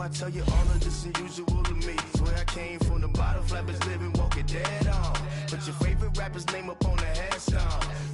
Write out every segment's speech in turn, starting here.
I tell you all of this unusual to me. Swear I came from the bottom, flappers living, walking dead on. Put your favorite rapper's name up on the headstone.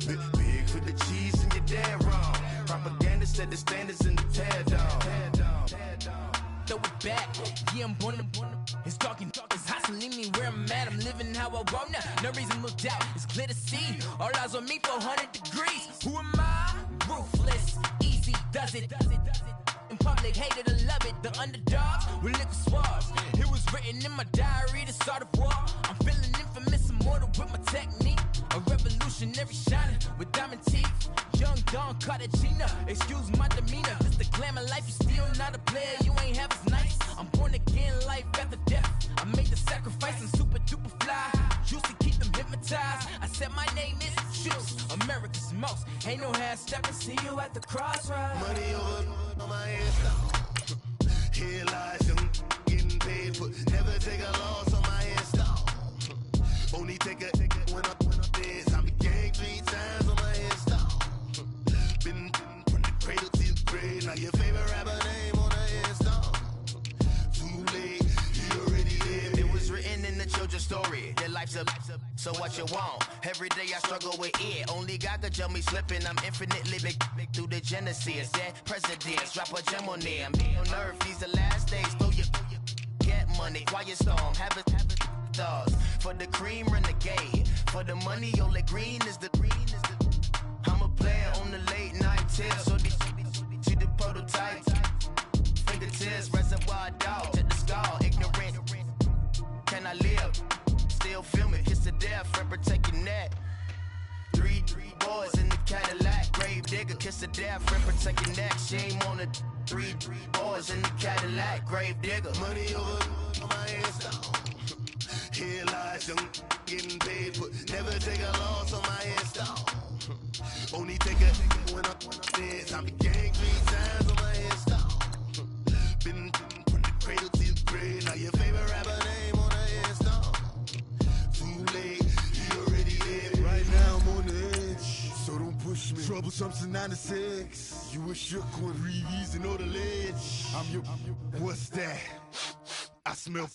Big for the cheese and you're dead wrong. Propaganda set the standards in the tear down. Throw it back, yeah, I'm born to. It's talking, it's hustling me where I'm at. I'm living how I want now. No reason to doubt, it's clear to see. All eyes on me for 100 degrees. Who am I? Ruthless, easy, does it. In public, hate it or love it. The underdogs with liquor swabs. It was written in my diary to start a war. I'm feeling infamous, immortal with my technique. A revolutionary shining with diamond teeth. Young Don Cartagena, excuse my demeanor. This the glamour life, you still not a player, you ain't half as nice. I'm born again, life after death. I made the sacrifice and super duper fly. Juicy, keep them hypnotized. I said my name is Juice, America's most. Ain't no half stepping, see you at the crossroads. Money over on my head, here lies young, getting paid for. Never take a loss on my headstone. Only take a when I'm dead. I be gang 3 times on my headstone. Been from the cradle to the grave. Now your favorite rapper name on the headstone. Too late, you already dead. It was written in the children's story. Your life's a so what you want. Every day I struggle with it. Only God could jump me slipping. I'm infinitely big through the genesis. Dead presidents, drop a gem on them. On earth, these the last days. Throw your get money. Quiet storm, have it stars. For the cream, renegade. For the money, only green is the I'm a player on the late night tips. So see the prototype. Fingertips, reservoir dog. Check the skull, ignorant. Can I live? Still film it. Kiss the death, friend, protect your neck. Three boys in the Cadillac. Grave digger, kiss the death, friend, protect your neck. Shame on the three boys in the Cadillac. Grave digger. Money over on my headstone. Here lies young, getting paid for. Never take a loss on my headstone. Only take a when I'm dead. I be gang 3 times on my headstone. Been from the cradle to the grave. Now your favorite rapper name on the headstone. Too late, you already dead. Right now I'm on the edge, so don't push me. Troublesome to 9 to 6. You a shook one, Reeves and all the ledge. I'm your, what's that? I smell.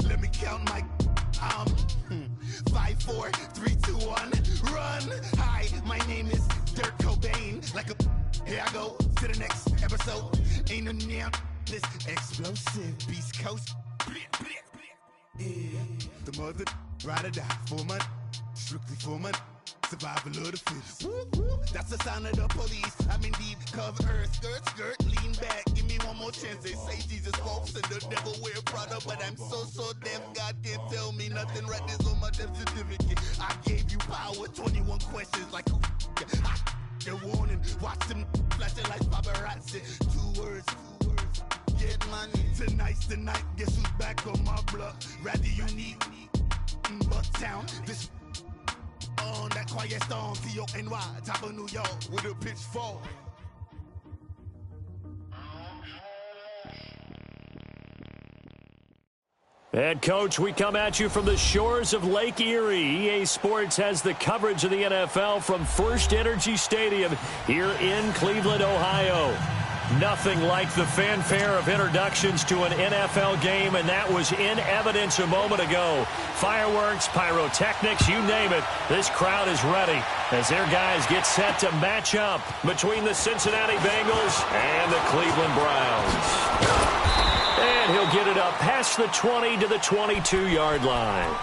Let me count my 5, 4, 3, 2, 1, run. Hi, my name is Dirk Cobain. Like a here I go to the next episode. Ain't no damn this explosive Beast Coast. Yeah. The mother ride or die for money, strictly for money. Survival of the fittest. That's the sign of the police. I'm indeed cover earth, skirt, lean back. Give me one more chance. They say Jesus walks and the devil wear Prada, but I'm so deaf. God can't tell me nothing. Right this on my death certificate. I gave you power. 21 questions like who? They're warning. Watch them flashing like paparazzi. 2 words. Get money. Tonight's the night. Guess who's back on my block? Rather unique. Bucktown. This. On that quiet storm, T-O-N-Y, top of New York, with a pitchfork. And Coach, we come at you from the shores of Lake Erie. EA Sports has the coverage of the NFL from First Energy Stadium here in Cleveland, Ohio. Nothing like the fanfare of introductions to an NFL game, and that was in evidence a moment ago. Fireworks, pyrotechnics, you name it. This crowd is ready as their guys get set to match up between the Cincinnati Bengals and the Cleveland Browns. And he'll get it up past the 20 to the 22-yard line.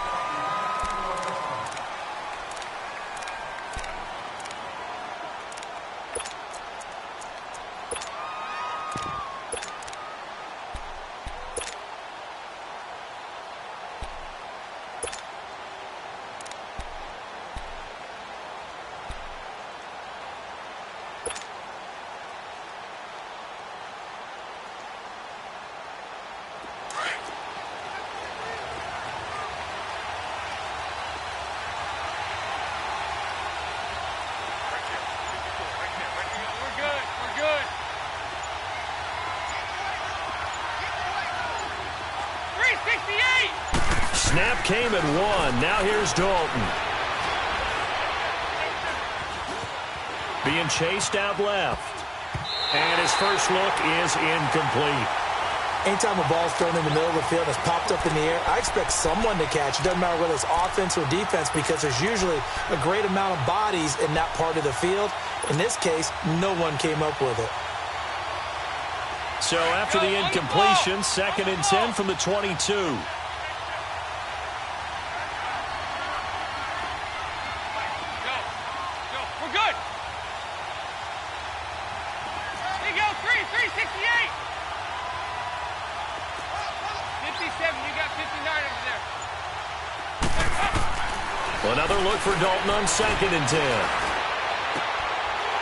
Snap came at 1. Now here's Dalton. Being chased out left. And his first look is incomplete. Anytime a ball's thrown in the middle of the field and it's popped up in the air, I expect someone to catch. It doesn't matter whether it's offense or defense because there's usually a great amount of bodies in that part of the field. In this case, no one came up with it. So after the incompletion, 2nd and 10 from the 22. Another look for Dalton on 2nd and 10.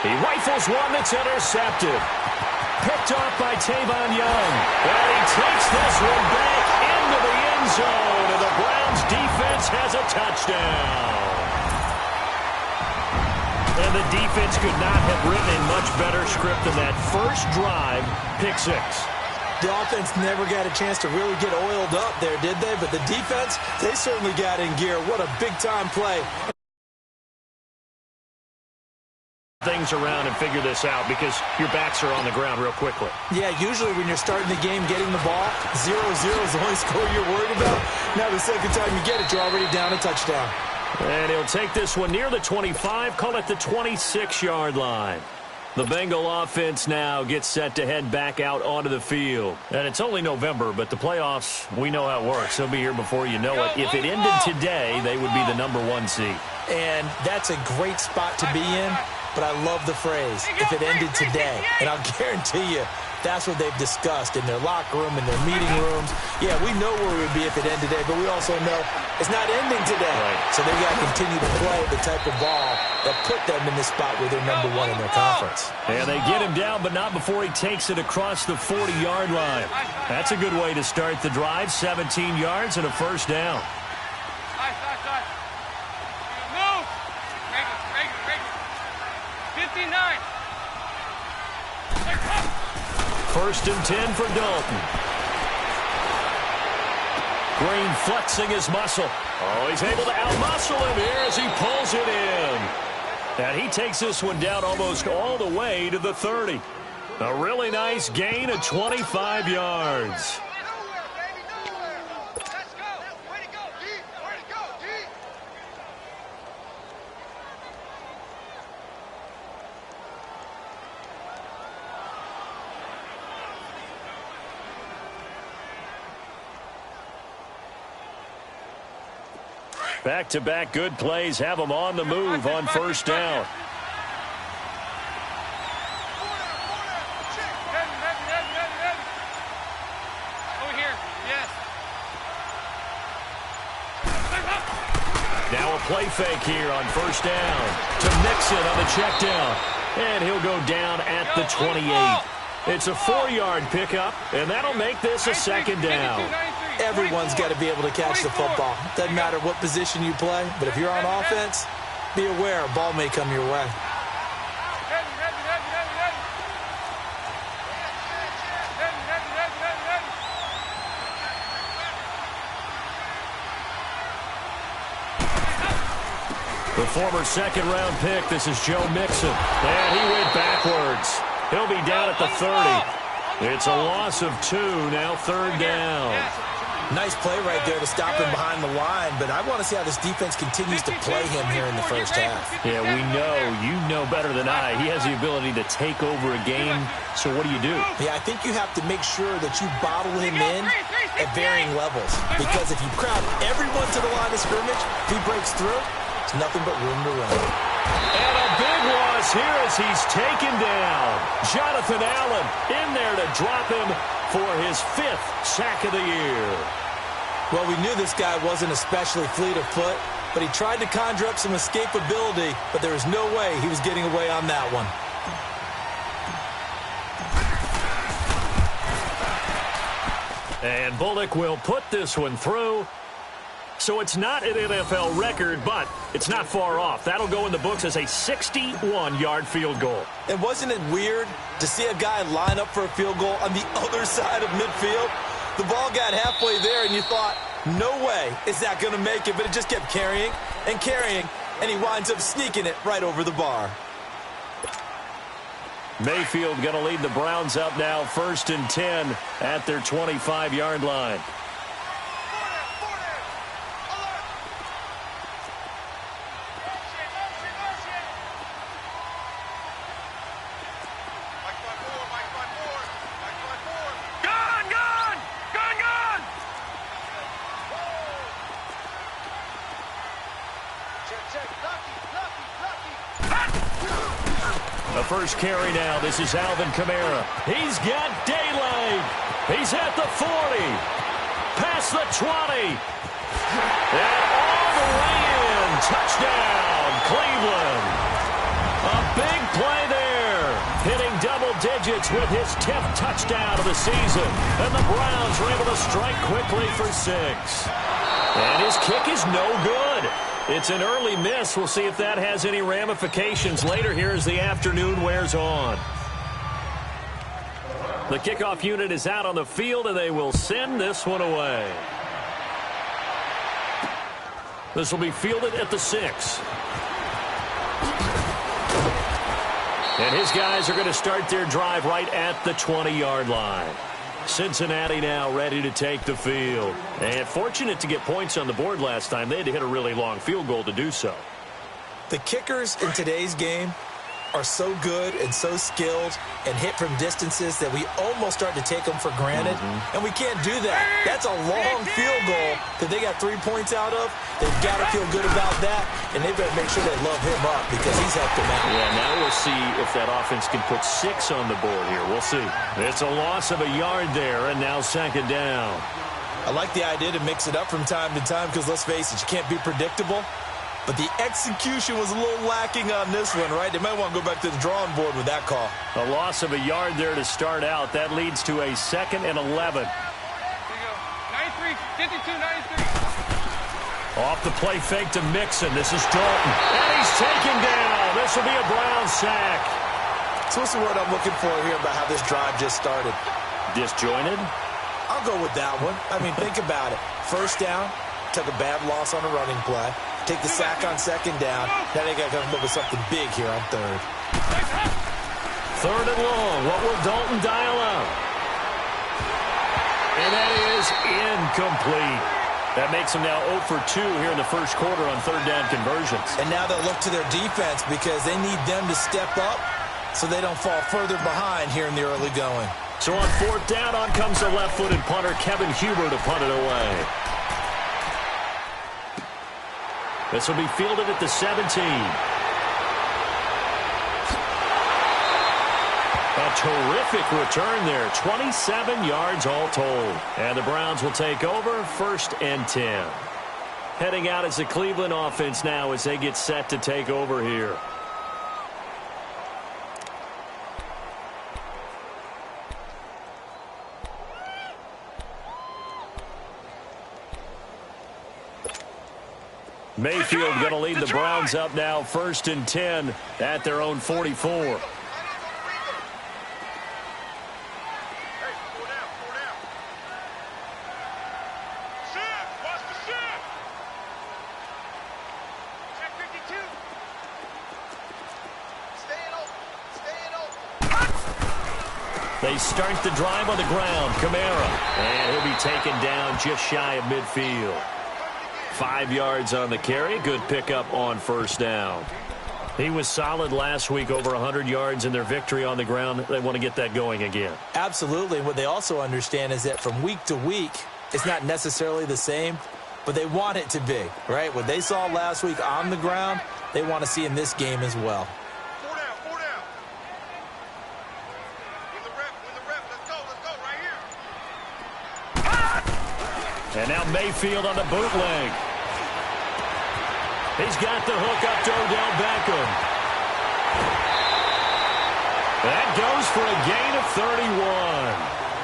He rifles one that's intercepted. Picked off by Tavon Young. And he takes this one back into the end zone. And the Browns defense has a touchdown. And the defense could not have written a much better script than that first drive, pick 6. The offense never got a chance to really get oiled up there, did they? But the defense, they certainly got in gear. What a big-time play. Things around and figure this out because your backs are on the ground real quickly. Yeah, usually when you're starting the game, getting the ball, 0-0 is the only score you're worried about. Now the second time you get it, you're already down a touchdown. And he'll take this one near the 25, call it the 26-yard line. The Bengal offense now gets set to head back out onto the field. And it's only November, but the playoffs, we know how it works. They'll be here before you know it. If it ended today, they would be the #1 seed. And that's a great spot to be in, but I love the phrase, if it ended today. And I'll guarantee you, that's what they've discussed in their locker room, in their meeting rooms. Yeah, we know where we would be if it ended today, but we also know it's not ending today. Right. So they've got to continue to play the type of ball that put them in this spot where they're #1 in their conference. And they get him down, but not before he takes it across the 40-yard line. That's a good way to start the drive, 17 yards and a first down. Move! Break it. 59. First and 10 for Dalton. Green flexing his muscle. Oh, he's able to outmuscle him here as he pulls it in. And he takes this one down almost all the way to the 30. A really nice gain of 25 yards. Back-to-back good plays have them on the move on first down. Now a play fake here on first down to Mixon on the check down. And he'll go down at the 28. It's a 4-yard pickup, and that'll make this a second down. Everyone's got to be able to catch the football. Doesn't matter what position you play, but if you're on offense, be aware a ball may come your way. The former second-round pick, this is Joe Mixon. And he went backwards. He'll be down at the 30. It's a loss of 2, now third down. Nice play right there to stop him behind the line, but I want to see how this defense continues to play him here in the first half. Yeah, we know. You know better than I. He has the ability to take over a game, so what do you do? Yeah, I think you have to make sure that you bottle him in at varying levels, because if you crowd everyone to the line of scrimmage, if he breaks through, it's nothing but room to run. And a big loss here as he's taken down. Jonathan Allen in there to drop him for his 5th sack of the year. Well, we knew this guy wasn't especially fleet of foot, but he tried to conjure up some escapability, but there was no way he was getting away on that one. And Bullock will put this one through. So it's not an NFL record, but it's not far off. That'll go in the books as a 61-yard field goal. And wasn't it weird to see a guy line up for a field goal on the other side of midfield? The ball got halfway there, and you thought, no way is that going to make it, but it just kept carrying and carrying, and he winds up sneaking it right over the bar. Mayfield going to lead the Browns up now 1st and 10 at their 25-yard line. The first carry now. This is Alvin Kamara. He's got daylight. He's at the 40. Past the 20. And all the way in. Touchdown, Cleveland. A big play there. Hitting double digits with his 10th touchdown of the season. And the Browns were able to strike quickly for 6. And his kick is no good. It's an early miss. We'll see if that has any ramifications later here as the afternoon wears on. The kickoff unit is out on the field, and they will send this one away. This will be fielded at the 6. And his guys are going to start their drive right at the 20-yard line. Cincinnati now ready to take the field. And fortunate to get points on the board last time. They had to hit a really long field goal to do so. The kickers in today's game are so good and so skilled and hit from distances that we almost start to take them for granted. And we can't do that. That's a long field goal that they got 3 points out of. They've got to feel good about that, and they better make sure they love him up because he's helped them out. Yeah, now we'll see if that offense can put 6 on the board here. We'll see. It's a loss of a yard there, and now 2nd down. I like the idea to mix it up from time to time because, let's face it, you can't be predictable. But the execution was a little lacking on this one, right? They might want to go back to the drawing board with that call. A loss of a yard there to start out. That leads to a 2nd and 11. There you go. 93, 52, 93. Off the play fake to Mixon. This is Dalton. And he's taken down. This will be a Brown sack. So what's the word I'm looking for here about how this drive just started? Disjointed? I'll go with that one. I mean, think about it. 1st down, took a bad loss on a running play. Take the sack on 2nd down. Now they got to come up with something big here on 3rd. 3rd and long. What will Dalton dial up? And that is incomplete. That makes them now 0 for 2 here in the first quarter on 3rd down conversions. And now they'll look to their defense because they need them to step up so they don't fall further behind here in the early going. So on 4th down, on comes the left-footed punter, Kevin Huber, to punt it away. This will be fielded at the 17. A terrific return there. 27 yards all told. And the Browns will take over 1st and 10. Heading out as the Cleveland offense now as they get set to take over here. Mayfield going to lead the Browns up now 1st and 10 at their own 44. They start the drive on the ground. Kamara. And he'll be taken down just shy of midfield. 5 yards on the carry. Good pickup on 1st down. He was solid last week, over 100 yards in their victory on the ground. They want to get that going again. Absolutely. What they also understand is that from week to week, it's not necessarily the same, but they want it to be, right? What they saw last week on the ground, they want to see in this game as well. 4 down, 4 down. Win the rep. Let's go right here. And now Mayfield on the bootleg. He's got the hook up to Odell Beckham. That goes for a gain of 31.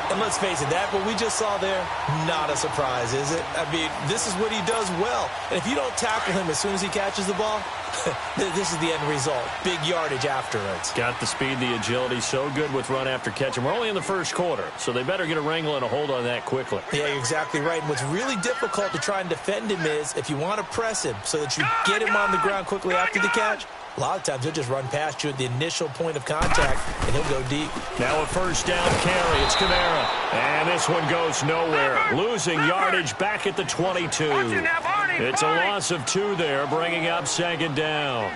And let's face it, that what we just saw there, not a surprise, is it? I mean, this is what he does well. And if you don't tackle him as soon as he catches the ball, This is the end result. Big yardage afterwards. Got the speed, the agility, so good with run after catch. And we're only in the first quarter, so they better get a wrangle and a hold on that quickly. Yeah, you're exactly right. And what's really difficult to try and defend him is if you want to press him so that you get him on the ground quickly after the catch, a lot of times he'll just run past you at the initial point of contact, and he'll go deep. Now a first down carry. It's Kamara. And this one goes nowhere. Losing yardage back at the 22. It's a loss of 2 there, bringing up second down.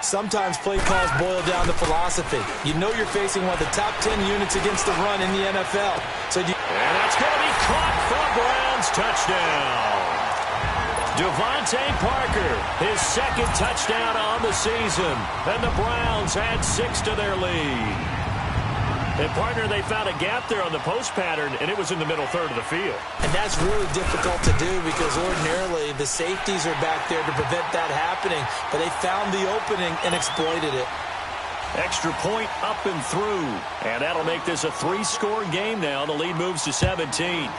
Sometimes play calls boil down to philosophy. You know you're facing one of the top 10 units against the run in the NFL. And that's going to be caught for a Browns touchdown. Devontae Parker, his second touchdown on the season. And the Browns add 6 to their lead. And, partner, they found a gap there on the post pattern, and it was in the middle third of the field. And that's really difficult to do because ordinarily the safeties are back there to prevent that happening. But they found the opening and exploited it. Extra point up and through. And that'll make this a 3-score game now. The lead moves to 17.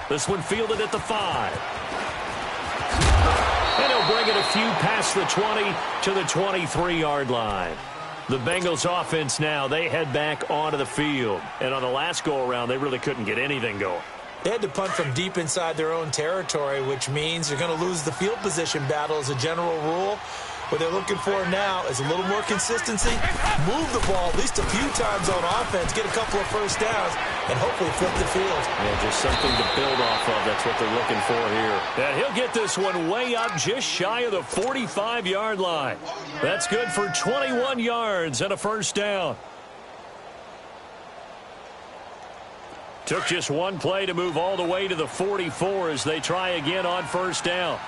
This one fielded at the 5. And he'll bring it a few past the 20 to the 23-yard line. The Bengals offense now, they head back onto the field. And on the last go-around, they really couldn't get anything going. They had to punt from deep inside their own territory, which means they're going to lose the field position battle as a general rule. What they're looking for now is a little more consistency, move the ball at least a few times on offense, get a couple of first downs, and hopefully flip the field. Yeah, just something to build off of. That's what they're looking for here. And he'll get this one way up just shy of the 45-yard line. That's good for 21 yards and a first down. Took just one play to move all the way to the 44 as they try again on first down.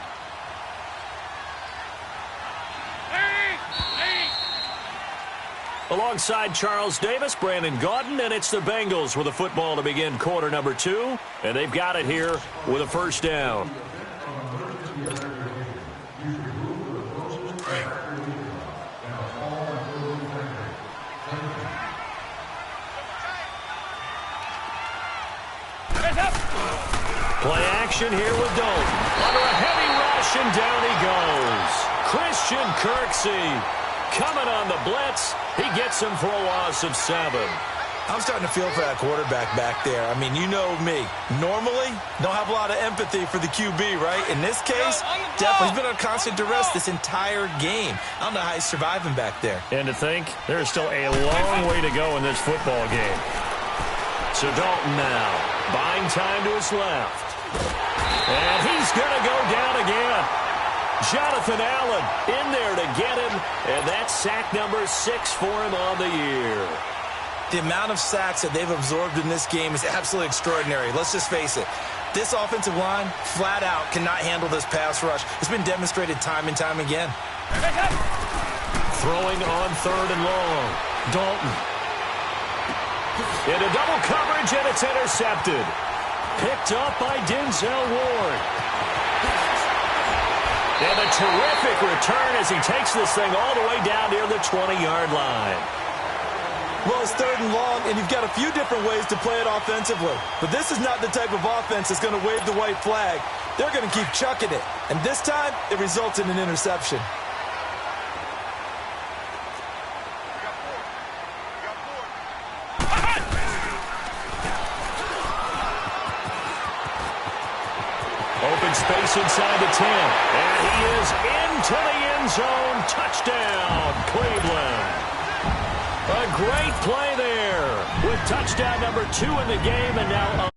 Alongside Charles Davis, Brandon Gaudin, and it's the Bengals with a football to begin quarter number 2. And they've got it here with a first down. Play action here with Dalton. Under a heavy rush, and down he goes. Christian Kirksey coming on the blitz. He gets him for a loss of 7. I'm starting to feel for that quarterback back there. I mean, you know me. Normally, don't have a lot of empathy for the QB, right? In this case, definitely he's been on constant duress this entire game. I don't know how he's surviving back there. And to think, there's still a long way to go in this football game. So Dalton now, buying time to his left. And he's going to go down again. Jonathan Allen in there to get him, and that's sack number 6 for him on the year. The amount of sacks that they've absorbed in this game is absolutely extraordinary. Let's just face it. This offensive line, flat out, cannot handle this pass rush. It's been demonstrated time and time again. Throwing on 3rd and long. Dalton. Into double coverage, and it's intercepted. Picked up by Denzel Ward. And a terrific return as he takes this thing all the way down near the 20-yard line. Well, it's 3rd and long, and you've got a few different ways to play it offensively. But this is not the type of offense that's going to wave the white flag. They're going to keep chucking it. And this time, it results in an interception. Open space inside the 10. And he is into the end zone. Touchdown, Cleveland. A great play there with touchdown number 2 in the game, and now